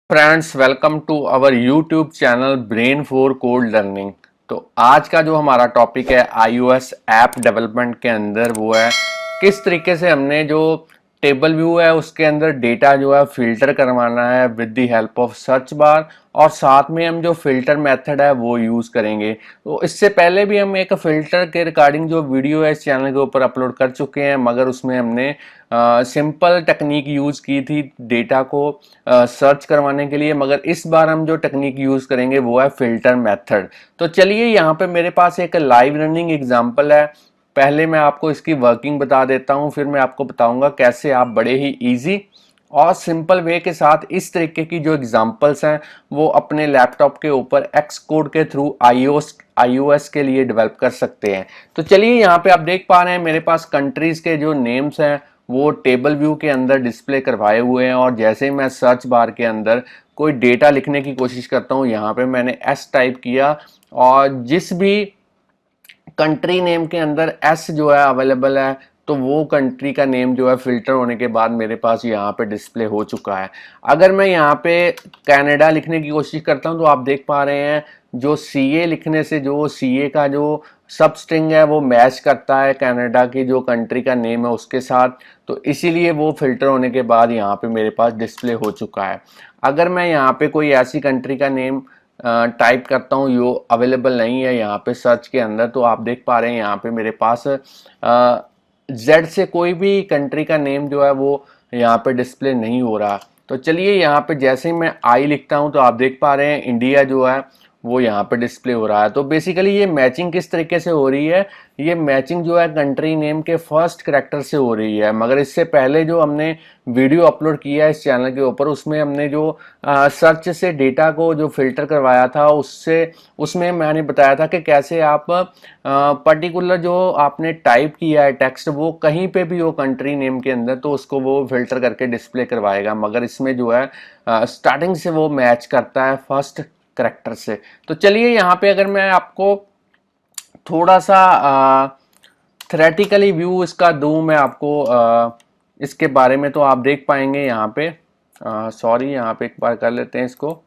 Friends, welcome to our YouTube channel brain for code learning. तो आज का जो हमारा टॉपिक है iOS ऐप डेवलपमेंट के अंदर वो है किस तरीके से हमने जो टेबल व्यू है उसके अंदर डेटा जो है फिल्टर करवाना है with the help of search bar, और साथ में हम जो फिल्टर मेथड है वो यूज़ करेंगे। तो इससे पहले भी हम एक फिल्टर के रिगार्डिंग जो वीडियो है इस चैनल के ऊपर अपलोड कर चुके हैं, मगर उसमें हमने सिंपल टेक्निक यूज़ की थी डेटा को सर्च करवाने के लिए। मगर इस बार हम जो टेक्निक यूज़ करेंगे वो है फिल्टर मेथड। तो चलिए, यहाँ पे मेरे पास एक लाइव रनिंग एग्जांपल है। पहले मैं आपको इसकी वर्किंग बता देता हूँ, फिर मैं आपको बताऊंगा कैसे आप बड़े ही इजी और सिंपल वे के साथ इस तरीके की जो एग्जांपल्स हैं वो अपने लैपटॉप के ऊपर एक्स कोड के थ्रू iOS के लिए डेवलप कर सकते हैं। तो चलिए, यहाँ पे आप देख पा रहे हैं मेरे पास कंट्रीज के जो नेम्स हैं वो टेबल व्यू के अंदर डिस्प्ले करवाए हुए हैं, और जैसे ही मैं सर्च बार के अंदर कोई डेटा लिखने की कोशिश करता हूँ, यहाँ पे मैंने एस टाइप किया और जिस भी कंट्री नेम के अंदर एस जो है अवेलेबल है तो वो कंट्री का नेम जो है फिल्टर होने के बाद मेरे पास यहाँ पे डिस्प्ले हो चुका है। अगर मैं यहाँ पे कनाडा लिखने की कोशिश करता हूँ तो आप देख पा रहे हैं जो सीए लिखने से जो सीए का जो सब स्ट्रिंग है वो मैच करता है कनाडा की जो कंट्री का नेम है उसके साथ, तो इसीलिए वो फिल्टर होने के बाद यहाँ पे मेरे पास डिस्प्ले हो चुका है। अगर मैं यहाँ पे कोई ऐसी कंट्री का नेम टाइप करता हूँ जो अवेलेबल नहीं है यहाँ पे सर्च के अंदर, तो आप देख पा रहे हैं यहाँ पे मेरे पास जेड से कोई भी कंट्री का नेम जो है वो यहाँ पे डिस्प्ले नहीं हो रहा। तो चलिए, यहाँ पे जैसे ही मैं आई लिखता हूँ तो आप देख पा रहे हैं इंडिया जो है वो यहाँ पे डिस्प्ले हो रहा है। तो बेसिकली ये मैचिंग किस तरीके से हो रही है, ये मैचिंग जो है कंट्री नेम के फर्स्ट करैक्टर से हो रही है। मगर इससे पहले जो हमने वीडियो अपलोड किया है इस चैनल के ऊपर उसमें हमने जो सर्च से डेटा को जो फिल्टर करवाया था उससे उसमें मैंने बताया था कि कैसे आप पर्टिकुलर जो आपने टाइप किया है टेक्स्ट वो कहीं पे भी हो कंट्री नेम के अंदर तो उसको वो फिल्टर करके डिस्प्ले करवाएगा। मगर इसमें जो है स्टार्टिंग से वो मैच करता है फर्स्ट करेक्टर से। तो चलिए, यहाँ पे अगर मैं आपको थोड़ा सा थ्रेटिकली व्यू इसका दूं मैं आपको इसके बारे में, तो आप देख पाएंगे यहाँ पे सॉरी यहाँ पे एक बार कर लेते हैं इसको।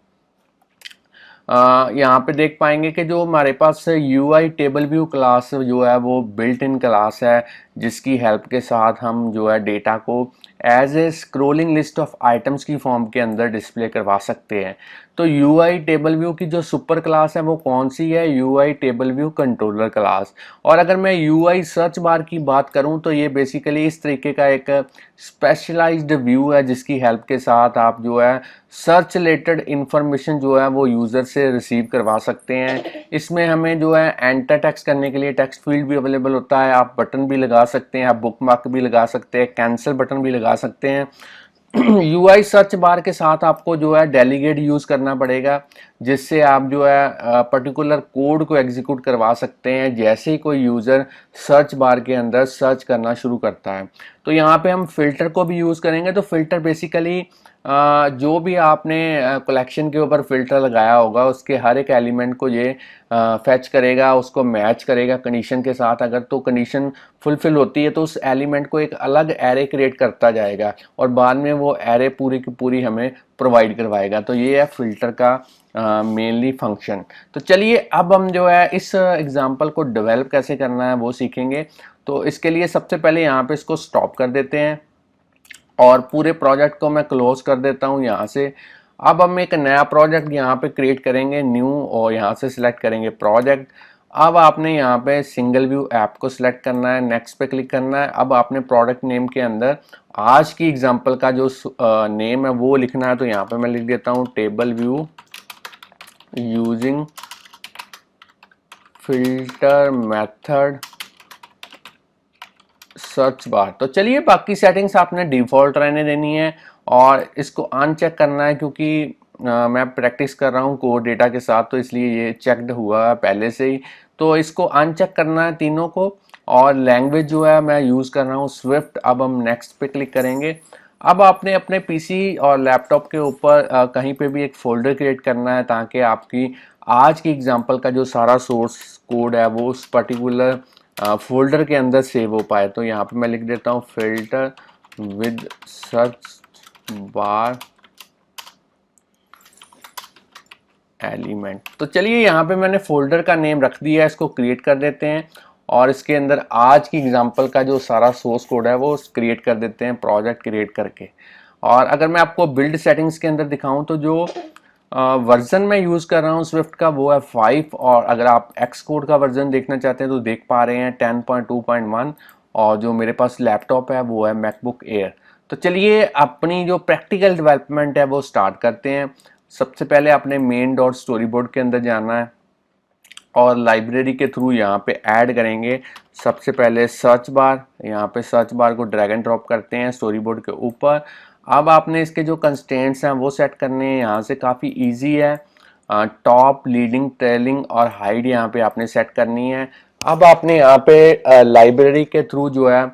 यहाँ पे देख पाएंगे कि जो हमारे पास UI टेबल व्यू क्लास जो है वो बिल्ट इन क्लास है, जिसकी हेल्प के साथ हम जो है डेटा को as a scrolling list of items की फॉर्म के अंदर डिस्प्ले करवा सकते हैं। तो UI टेबल व्यू की जो सुपर क्लास है वो कौन सी है, UI table view controller class. और अगर मैं UI सर्च बार की बात करूं तो ये बेसिकली इस तरीके का एक स्पेशलाइज्ड व्यू है जिसकी हेल्प के साथ आप जो है सर्च रिलेटेड इंफॉर्मेशन जो है वो यूज़र से रिसीव करवा सकते हैं। इसमें हमें जो है एंटर टेक्स्ट करने के लिए टेक्स्ट फील्ड भी अवेलेबल होता है, आप बटन भी लगा सकते हैं, आप बुक मार्क भी लगा सकते हैं, कैंसिल बटन भी लगा सकते हैं। UI सर्च बार के साथ आपको जो है डेलीगेट यूज़ करना पड़ेगा, जिससे आप जो है पर्टिकुलर कोड को एग्जीक्यूट करवा सकते हैं जैसे ही कोई यूज़र सर्च बार के अंदर सर्च करना शुरू करता है। तो यहाँ पे हम फिल्टर को भी यूज़ करेंगे। तो फिल्टर बेसिकली जो भी आपने कलेक्शन के ऊपर फिल्टर लगाया होगा उसके हर एक एलिमेंट को ये फैच करेगा, उसको मैच करेगा कंडीशन के साथ। अगर तो कंडीशन फुलफिल होती है तो उस एलिमेंट को एक अलग एरे क्रिएट करता जाएगा और बाद में वो एरे पूरी की पूरी हमें प्रोवाइड करवाएगा। तो ये है फिल्टर का मेनली फंक्शन। तो चलिए, अब हम जो है इस एग्जांपल को डेवलप कैसे करना है वो सीखेंगे। तो इसके लिए सबसे पहले यहाँ पे इसको स्टॉप कर देते हैं और पूरे प्रोजेक्ट को मैं क्लोज कर देता हूँ यहाँ से। अब हम एक नया प्रोजेक्ट यहाँ पे क्रिएट करेंगे न्यू, और यहाँ से सिलेक्ट करेंगे प्रोजेक्ट। अब आपने यहाँ पे सिंगल व्यू ऐप को सिलेक्ट करना है, नेक्स्ट पे क्लिक करना है। अब आपने प्रोडक्ट नेम के अंदर आज की एग्जांपल का जो नेम है वो लिखना है। तो यहाँ पे मैं लिख देता हूँ table view using filter method search bar. तो चलिए, बाकी सेटिंग्स आपने डिफ़ॉल्ट रहने देनी है और इसको अनचेक करना है, क्योंकि मैं प्रैक्टिस कर रहा हूँ कोड डेटा के साथ तो इसलिए ये चेक्ड हुआ है पहले से ही। तो इसको अनचेक करना है तीनों को, और लैंग्वेज जो है मैं यूज़ कर रहा हूँ स्विफ्ट। अब हम नेक्स्ट पे क्लिक करेंगे। अब आपने अपने पीसी और लैपटॉप के ऊपर कहीं पे भी एक फोल्डर क्रिएट करना है ताकि आपकी आज की एग्जांपल का जो सारा सोर्स कोड है वो उस पर्टिकुलर फोल्डर के अंदर सेव हो पाए। तो यहाँ पे मैं लिख देता हूँ filter with search bar element. तो चलिए यहाँ पे मैंने फोल्डर का नेम रख दिया है, इसको क्रिएट कर देते हैं और इसके अंदर आज की एग्जांपल का जो सारा सोर्स कोड है वो क्रिएट कर देते हैं प्रोजेक्ट क्रिएट करके। और अगर मैं आपको बिल्ड सेटिंग्स के अंदर दिखाऊं तो जो वर्जन मैं यूज़ कर रहा हूँ स्विफ्ट का वो है 5, और अगर आप एक्स कोड का वर्जन देखना चाहते हैं तो देख पा रहे हैं 10.2.1, और जो मेरे पास लैपटॉप है वो है मैकबुक एयर। तो चलिए अपनी जो प्रैक्टिकल डेवलपमेंट है वो स्टार्ट करते हैं। सबसे पहले आपने मेन डॉट स्टोरी बोर्ड के अंदर जाना है और लाइब्रेरी के थ्रू यहाँ पे ऐड करेंगे सबसे पहले सर्च बार। यहाँ पे सर्च बार को ड्रैग एंड ड्रॉप करते हैं स्टोरी बोर्ड के ऊपर। अब आपने इसके जो कंस्ट्रेंट्स हैं वो सेट करने हैं, यहाँ से काफ़ी इजी है। टॉप, लीडिंग, ट्रेलिंग और हाइड यहाँ पे आपने सेट करनी है। अब आपने यहाँ पे लाइब्रेरी के थ्रू जो है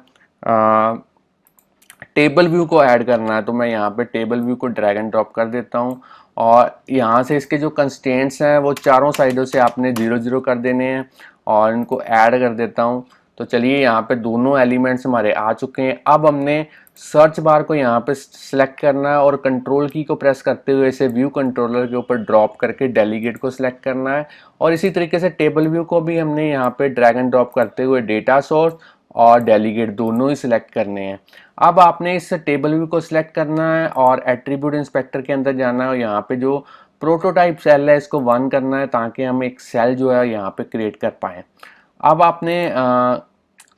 टेबल व्यू को ऐड करना है, तो मैं यहाँ पे टेबल व्यू को ड्रैग एंड ड्रॉप कर देता हूँ और यहाँ से इसके जो कंस्ट्रेंट्स हैं वो चारों साइडों से आपने 0 0 कर देने हैं और इनको ऐड कर देता हूँ। तो चलिए यहाँ पे दोनों एलिमेंट्स हमारे आ चुके हैं। अब हमने सर्च बार को यहाँ पे सिलेक्ट करना है और कंट्रोल की को प्रेस करते हुए इसे व्यू कंट्रोलर के ऊपर ड्रॉप करके डेलीगेट को सिलेक्ट करना है। और इसी तरीके से टेबल व्यू को भी हमने यहाँ पे ड्रैग एंड ड्रॉप करते हुए डेटा सोर्स और डेलीगेट दोनों ही सिलेक्ट करने हैं। अब आपने इस टेबल व्यू को सिलेक्ट करना है और एट्रीब्यूट इंस्पेक्टर के अंदर जाना है और यहाँ पे जो प्रोटोटाइप सेल है इसको 1 करना है ताकि हम एक सेल जो है यहाँ पे क्रिएट कर पाएँ। अब आपने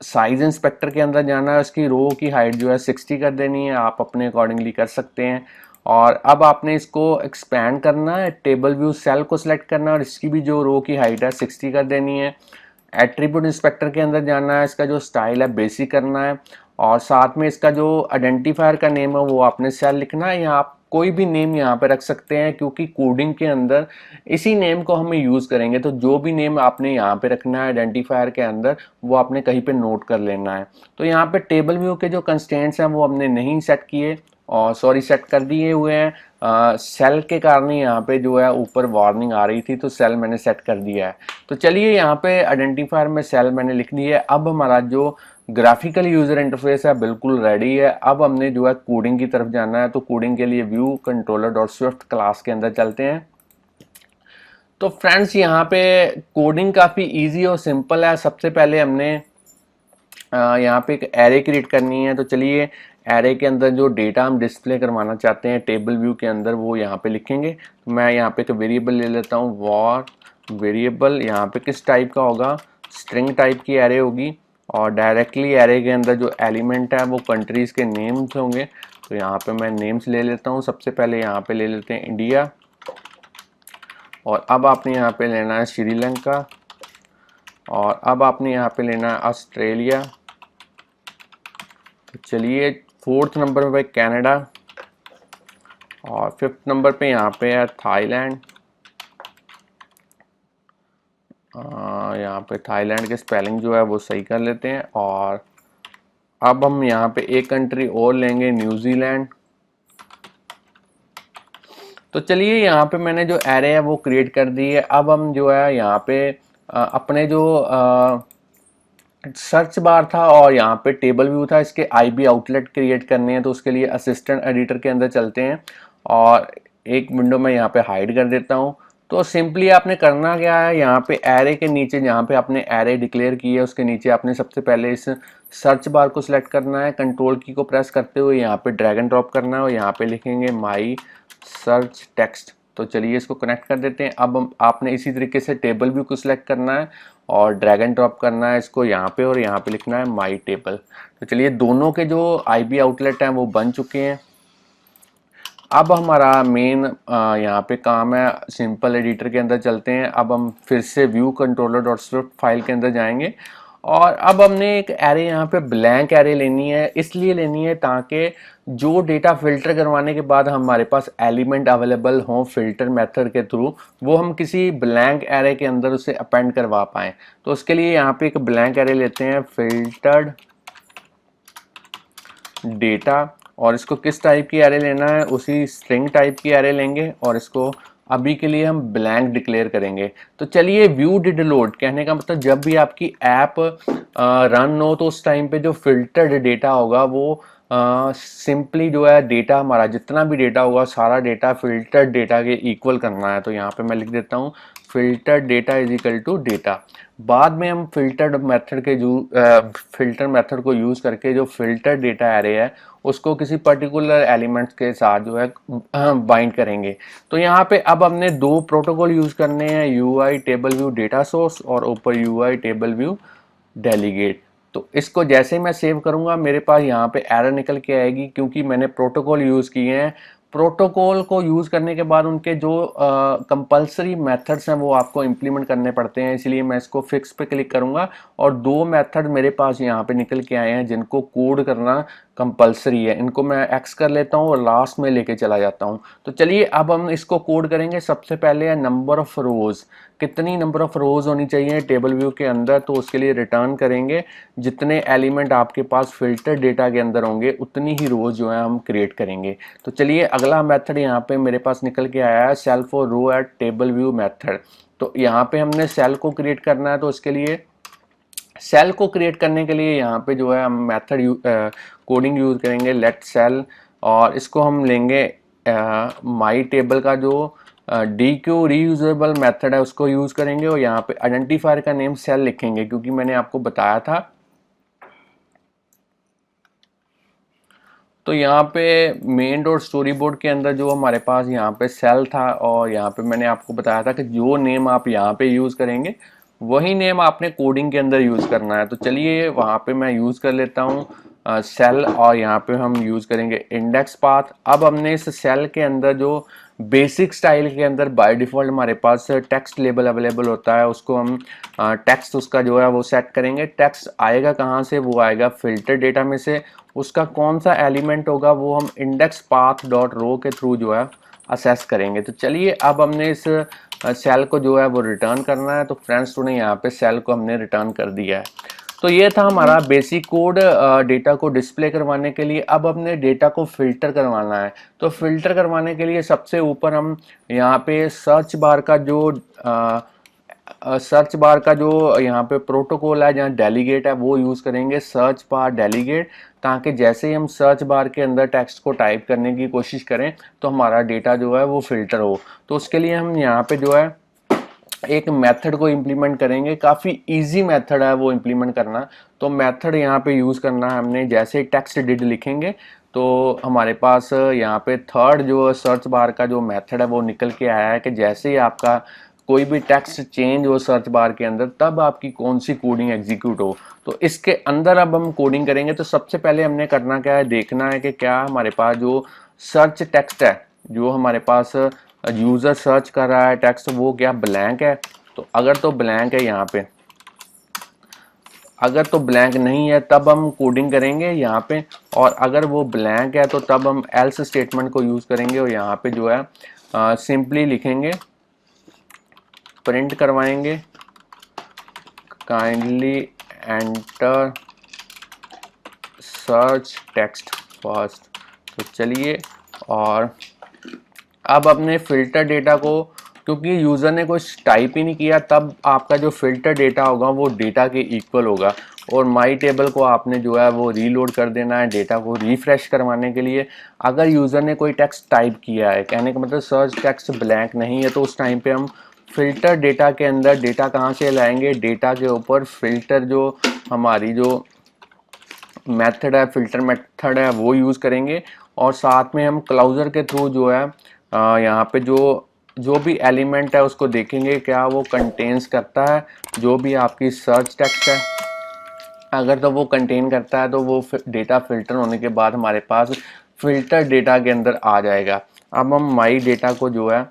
साइज इंस्पेक्टर के अंदर जाना है, उसकी रो की हाइट जो है 60 कर देनी है, आप अपने अकॉर्डिंगली कर सकते हैं। और अब आपने इसको एक्सपैंड करना है, टेबल व्यू सेल को सिलेक्ट करना है और इसकी भी जो रो की हाइट है 60 कर देनी है। एट्रीब्यूट इंस्पेक्टर के अंदर जाना है, इसका जो स्टाइल है बेसिक करना है और साथ में इसका जो आइडेंटिफायर का नेम है वो आपने सेल लिखना है, या आप कोई भी नेम यहाँ पे रख सकते हैं क्योंकि कोडिंग के अंदर इसी नेम को हमें यूज़ करेंगे। तो जो भी नेम आपने यहाँ पे रखना है आइडेंटिफायर के अंदर वो आपने कहीं पे नोट कर लेना है। तो यहाँ पे टेबल व्यू के जो कंस्ट्रेंट्स हैं वो हमने नहीं सेट किए और सेट कर दिए हुए हैं। सेल के कारण यहाँ पे जो है ऊपर वार्निंग आ रही थी तो सेल मैंने सेट कर दिया है। तो चलिए यहाँ पे आइडेंटिफायर में सेल मैंने लिख दी है। अब हमारा जो ग्राफिकल यूजर इंटरफेस है बिल्कुल रेडी है। अब हमने जो है कोडिंग की तरफ जाना है, तो कोडिंग के लिए view controller dot Swift class के अंदर चलते हैं। तो फ्रेंड्स यहाँ पे कोडिंग काफ़ी इजी और सिंपल है। सबसे पहले हमने यहाँ पे एक एरे क्रिएट करनी है। तो चलिए एरे के अंदर जो डेटा हम डिस्प्ले करवाना चाहते हैं टेबल व्यू के अंदर वो यहाँ पे लिखेंगे। तो मैं यहाँ पे एक वेरिएबल ले लेता हूँ, वॉर वेरिएबल। यहाँ पे किस टाइप का होगा, स्ट्रिंग टाइप की एरे होगी और डायरेक्टली एरे के अंदर जो एलिमेंट है वो कंट्रीज़ के नेम्स होंगे। तो यहाँ पे मैं नेम्स ले लेता हूँ। सबसे पहले यहाँ पे ले लेते हैं इंडिया और अब आपने यहाँ पे लेना है श्रीलंका और अब आपने यहाँ पे लेना है ऑस्ट्रेलिया। तो चलिए 4th नंबर पे कनाडा और 5th नंबर पे यहाँ पे है थाईलैंड। यहाँ पे थाईलैंड के स्पेलिंग जो है वो सही कर लेते हैं और अब हम यहाँ पे एक कंट्री और लेंगे, न्यूजीलैंड। तो चलिए यहाँ पे मैंने जो एरे है वो क्रिएट कर दी है। अब हम जो है यहाँ पे अपने जो सर्च बार था और यहाँ पे टेबल व्यू था, इसके आईबी आउटलेट क्रिएट करने हैं। तो उसके लिए असिस्टेंट एडिटर के अंदर चलते हैं और एक विंडो में यहाँ पे हाइड कर देता हूँ। तो सिंपली आपने करना क्या है, यहाँ पे एरे के नीचे जहाँ पे आपने एरे डिक्लेयर की है उसके नीचे आपने सबसे पहले इस सर्च बार को सिलेक्ट करना है, कंट्रोल की को प्रेस करते हुए यहाँ पे ड्रैग एंड ड्रॉप करना है और यहाँ पे लिखेंगे माई सर्च टेक्स्ट। तो चलिए इसको कनेक्ट कर देते हैं। अब आपने इसी तरीके से टेबल व्यू को सिलेक्ट करना है और ड्रैग एंड ड्रॉप करना है इसको यहाँ पे और यहाँ पे लिखना है माई टेबल। तो चलिए दोनों के जो आईबी आउटलेट हैं वो बन चुके हैं। अब हमारा मेन यहाँ पे काम है, सिंपल एडिटर के अंदर चलते हैं। अब हम फिर से view controller dot Swift file के अंदर जाएंगे और अब हमने एक एरे यहाँ पे ब्लैंक एरे लेनी है, इसलिए लेनी है ताकि जो डेटा फिल्टर करवाने के बाद हमारे पास एलिमेंट अवेलेबल हों फिल्टर मेथड के थ्रू, वो हम किसी ब्लैंक एरे के अंदर उसे अपेंड करवा पाएँ। तो उसके लिए यहाँ पे एक ब्लैंक एरे लेते हैं, फिल्टर्ड डेटा, और इसको किस टाइप की एरे लेना है, उसी स्ट्रिंग टाइप की एरे लेंगे और इसको अभी के लिए हम ब्लैंक डिक्लेयर करेंगे। तो चलिए व्यू डिड लोड कहने का मतलब जब भी आपकी ऐप रन हो तो उस टाइम पे जो फिल्टर्ड डेटा होगा वो सिंपली जो है डेटा हमारा जितना भी डेटा होगा सारा डेटा फिल्टर्ड डेटा के इक्वल करना है। तो यहाँ पे मैं लिख देता हूँ filtered data is equal to data. बाद में हम फिल्टर मेथड को यूज़ करके जो फिल्टर डेटा एरे है उसको किसी पर्टिकुलर एलिमेंट्स के साथ जो है बाइंड करेंगे। तो यहाँ पे अब हमने दो प्रोटोकॉल यूज़ करने हैं, UI table view data source और ऊपर यूआई टेबल व्यू डेलीगेट। तो इसको जैसे ही मैं सेव करूंगा मेरे पास यहाँ पे एरर निकल के आएगी, क्योंकि मैंने प्रोटोकॉल यूज़ किए हैं। प्रोटोकॉल को यूज़ करने के बाद उनके जो कंपलसरी मेथड्स हैं वो आपको इम्प्लीमेंट करने पड़ते हैं, इसलिए मैं इसको फिक्स पे क्लिक करूंगा और दो मेथड मेरे पास यहाँ पे निकल के आए हैं जिनको कोड करना कंपलसरी है। इनको मैं एक्स कर लेता हूँ और लास्ट में लेके चला जाता हूँ। तो चलिए अब हम इसको कोड करेंगे। सबसे पहले है नंबर ऑफ रोज, कितनी नंबर ऑफ रोज होनी चाहिए टेबल व्यू के अंदर, तो उसके लिए रिटर्न करेंगे जितने एलिमेंट आपके पास फिल्टर डेटा के अंदर होंगे उतनी ही रोज जो है हम क्रिएट करेंगे। तो चलिए अगला मेथड यहाँ पे मेरे पास निकल के आया है cell for row at table view method. तो यहाँ पे हमने सेल को क्रिएट करना है, तो इसके लिए सेल को क्रिएट करने के लिए यहाँ पे जो है हम मेथड कोडिंग यूज करेंगे लेट सेल, और इसको हम लेंगे माई टेबल का जो डी क्यू रीयूजेबल मेथड है उसको यूज करेंगे और यहाँ पे आइडेंटिफायर का नेम सेल लिखेंगे, क्योंकि मैंने आपको बताया था। तो यहाँ पे मेन डॉट स्टोरी बोर्ड के अंदर जो हमारे पास यहाँ पे सेल था और यहाँ पे मैंने आपको बताया था कि जो नेम आप यहाँ पे यूज़ करेंगे वही नेम आपने कोडिंग के अंदर यूज़ करना है। तो चलिए वहाँ पे मैं यूज़ कर लेता हूँ सेल, और यहाँ पे हम यूज़ करेंगे इंडेक्स पाथ। अब हमने इस सेल के अंदर जो बेसिक स्टाइल के अंदर बाय डिफ़ॉल्ट हमारे पास टेक्स्ट लेबल अवेलेबल होता है, उसको हम टेक्स्ट उसका जो है वो सेट करेंगे। टेक्स्ट आएगा कहाँ से, वो आएगा फिल्टर डेटा में से। उसका कौन सा एलिमेंट होगा वो हम इंडेक्स पाथ डॉट रो के थ्रू जो है असेस करेंगे। तो चलिए अब हमने इस सेल को जो है वो रिटर्न करना है। तो फ्रेंड्स स्टूडेंट यहाँ पे सेल को हमने रिटर्न कर दिया है। तो ये था हमारा बेसिक कोड डेटा को डिस्प्ले करवाने के लिए। अब हमने डेटा को फिल्टर करवाना है। तो फिल्टर करवाने के लिए सबसे ऊपर हम यहाँ पे सर्च बार का जो यहाँ पे प्रोटोकॉल है जहाँ डेलीगेट है वो यूज़ करेंगे, सर्च बार डेलीगेट, ताकि जैसे ही हम सर्च बार के अंदर टेक्स्ट को टाइप करने की कोशिश करें तो हमारा डेटा जो है वो फिल्टर हो। तो उसके लिए हम यहाँ पे जो है एक मेथड को इम्प्लीमेंट करेंगे। काफ़ी इजी मेथड है वो इम्प्लीमेंट करना। तो मेथड यहाँ पे यूज़ करना है हमने, जैसे टेक्स्ट डिड लिखेंगे तो हमारे पास यहाँ पे थर्ड जो सर्च बार का जो मेथड है वो निकल के आया है कि जैसे ही आपका कोई भी टेक्स्ट चेंज हो सर्च बार के अंदर तब आपकी कौन सी कोडिंग एग्जीक्यूट हो। तो इसके अंदर अब हम कोडिंग करेंगे। तो सबसे पहले हमने करना क्या है, देखना है कि क्या हमारे पास जो सर्च टेक्स्ट है, जो हमारे पास यूज़र सर्च कर रहा है टेक्स्ट, वो क्या ब्लैंक है। तो अगर तो ब्लैंक है यहाँ पे, अगर तो ब्लैंक नहीं है तब हम कोडिंग करेंगे यहाँ पे, और अगर वो ब्लैंक है तो तब हम एल्स स्टेटमेंट को यूज़ करेंगे और यहाँ पे जो है सिंपली लिखेंगे, प्रिंट करवाएंगे kindly enter search text first. तो चलिए, और अब अपने फिल्टर डेटा को, क्योंकि यूज़र ने कुछ टाइप ही नहीं किया, तब आपका जो फिल्टर डेटा होगा वो डेटा के इक्वल होगा। और माई टेबल को आपने जो है वो रीलोड कर देना है डेटा को रिफ्रेश करवाने के लिए। अगर यूज़र ने कोई टेक्स्ट टाइप किया है, कहने का मतलब सर्च टेक्स्ट ब्लैंक नहीं है, तो उस टाइम पे हम फिल्टर डेटा के अंदर डेटा कहाँ से लाएंगे, डेटा के ऊपर फिल्टर जो हमारी जो मेथड है, फिल्टर मेथड है, वो यूज़ करेंगे। और साथ में हम क्लाउजर के थ्रू जो है यहाँ पे जो भी एलिमेंट है उसको देखेंगे क्या वो कंटेन्स करता है जो भी आपकी सर्च टेक्स्ट है। अगर तो वो कंटेन करता है तो वो डेटा फिल्टर होने के बाद हमारे पास फिल्टर डेटा के अंदर आ जाएगा। अब हम माई डेटा को जो है,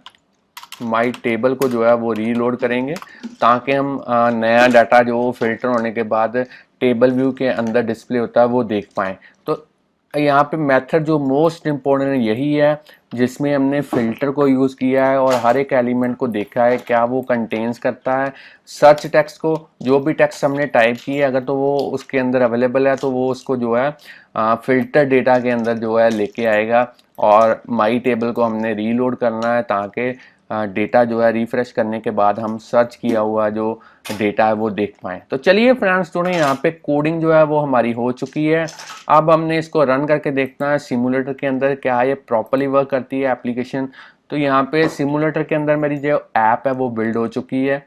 माई टेबल को जो है वो रीलोड करेंगे ताकि हम नया डाटा जो फिल्टर होने के बाद टेबल व्यू के अंदर डिस्प्ले होता है वो देख पाएँ। तो यहाँ पे मेथड जो मोस्ट इम्पोर्टेंट यही है जिसमें हमने फिल्टर को यूज़ किया है और हर एक एलिमेंट को देखा है क्या वो कंटेन्स करता है सर्च टेक्स्ट को। जो भी टेक्स्ट हमने टाइप की है अगर तो वो उसके अंदर अवेलेबल है तो वो उसको जो है फिल्टर डेटा के अंदर जो है लेके आएगा। और माई टेबल को हमने रीलोड करना है ताकि डेटा जो है रिफ्रेश करने के बाद हम सर्च किया हुआ जो डेटा है वो देख पाएँ। तो चलिए फ्रेंड्स स्टूडेंट, यहाँ पे कोडिंग जो है वो हमारी हो चुकी है। अब हमने इसको रन करके देखना है सिमुलेटर के अंदर क्या ये प्रॉपर्ली वर्क करती है एप्लीकेशन। तो यहाँ पे सिमुलेटर के अंदर मेरी जो ऐप है वो बिल्ड हो चुकी है।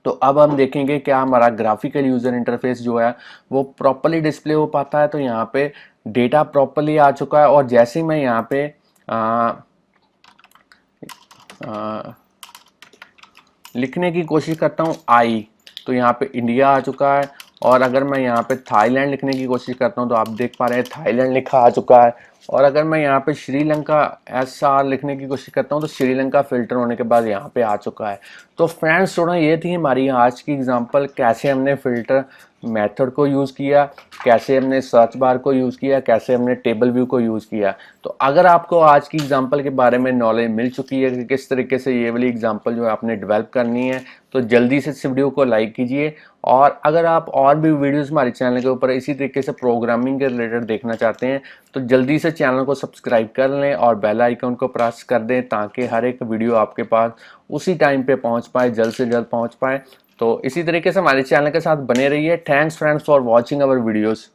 तो अब हम देखेंगे क्या हमारा ग्राफिकल यूज़र इंटरफेस जो है वो प्रॉपर्ली डिस्प्ले हो पाता है। तो यहाँ पे डेटा प्रॉपर्ली आ चुका है, और जैसे ही मैं यहाँ पे लिखने की कोशिश करता हूँ आई, तो यहाँ पे इंडिया आ चुका है। और अगर मैं यहाँ पे थाईलैंड लिखने की कोशिश करता हूँ तो आप देख पा रहे हैं थाईलैंड लिखा आ चुका है। और अगर मैं यहाँ पे श्रीलंका SR लिखने की कोशिश करता हूँ तो श्रीलंका फिल्टर होने के बाद यहाँ पे आ चुका है। तो फ्रेंड्स स्टूडेंट, ये थी हमारी आज की एग्जांपल, कैसे हमने फिल्टर मेथड को यूज़ किया, कैसे हमने सर्च बार को यूज़ किया, कैसे हमने टेबल व्यू को यूज़ किया। तो अगर आपको आज की एग्जांपल के बारे में नॉलेज मिल चुकी है कि किस तरीके से ये वाली एग्जांपल जो है आपने डेवलप करनी है, तो जल्दी से इस वीडियो को लाइक कीजिए। और अगर आप और भी वीडियोस हमारे चैनल के ऊपर इसी तरीके से प्रोग्रामिंग के रिलेटेड देखना चाहते हैं तो जल्दी से चैनल को सब्सक्राइब कर लें और बेल आइकन को प्रेस कर दें, ताकि हर एक वीडियो आपके पास उसी टाइम पे पहुंच पाए, जल्द से जल्द पहुंच पाए। तो इसी तरीके से हमारे चैनल के साथ बने रहिए। Thanks friends for watching our videos.